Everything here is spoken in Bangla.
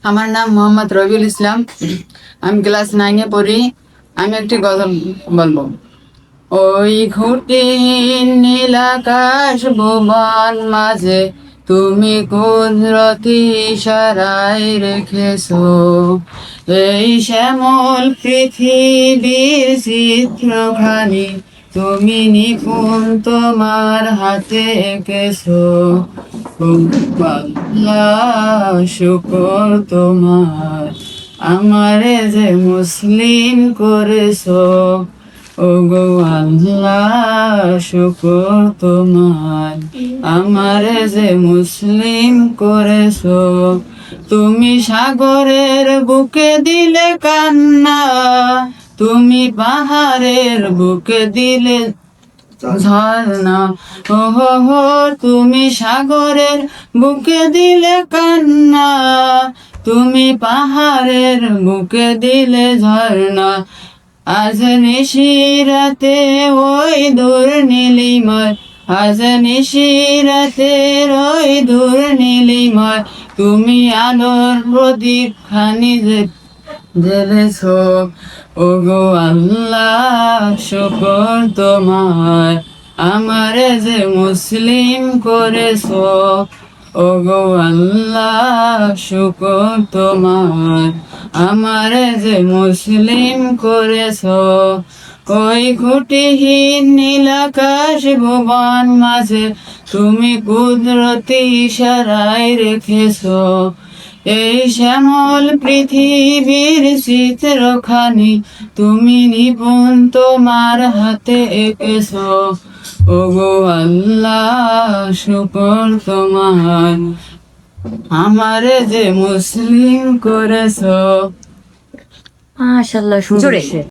আমার নাম মোহাম্মদ রবিউল ইসলাম। আমি ক্লাস 9-এ পড়ি। আমি একটি গজল বলবো। ওই খুঁটিহীন নীল আকাশ ভুবন মাঝে তুমি কুদরতি ইশারায় রেখেছো এই শ্যামল পৃথিবীর চিত্রখানি তুমি নিপুণ তোমার হাতে এঁকেছো। আল্লাহ শুকর তোমার, আমারে যে মুসলিম করেছো। ওগো আল্লাহ শুকর তোমার, আমারে যে মুসলিম করেছো। তুমি সাগরের বুকে দিলে কান্না, তুমি পাহাড়ের বুকে দিলে ঝর্ণা। ওহো হো, তুমি সাগরের বুকে দিলে কান্না, তুমি পাহাড়ের বুকে দিলে ঝর্ণা। আজ নিশিরাতে ওই দূর নীলিমায়, আজ নিশিরাতের ওই দূর নীলিমায় তুমি আলোর প্রদীপ খানি জ্বেলেছো। ওগো আল্লাহ শুকর তোমার, আমারে যে মুসলিম করেছো। ওগো আল্লাহ শুকর তোমার, আমারে যে মুসলিম করেছো। ওই খুঁটিহীন নীল আকাশ ভুবন মাঝে তুমি কুদরতি ইশারায় রেখেছো এই শ্যামল পৃথিবীর চিত্রখানি তুমি নিপুণ তোমার হাতে এঁকেছো। ওগো আল্লাহ শুকর তোমার, আমারে যে মুসলিম করেছো। মাশাআল্লাহ, সুন্দর।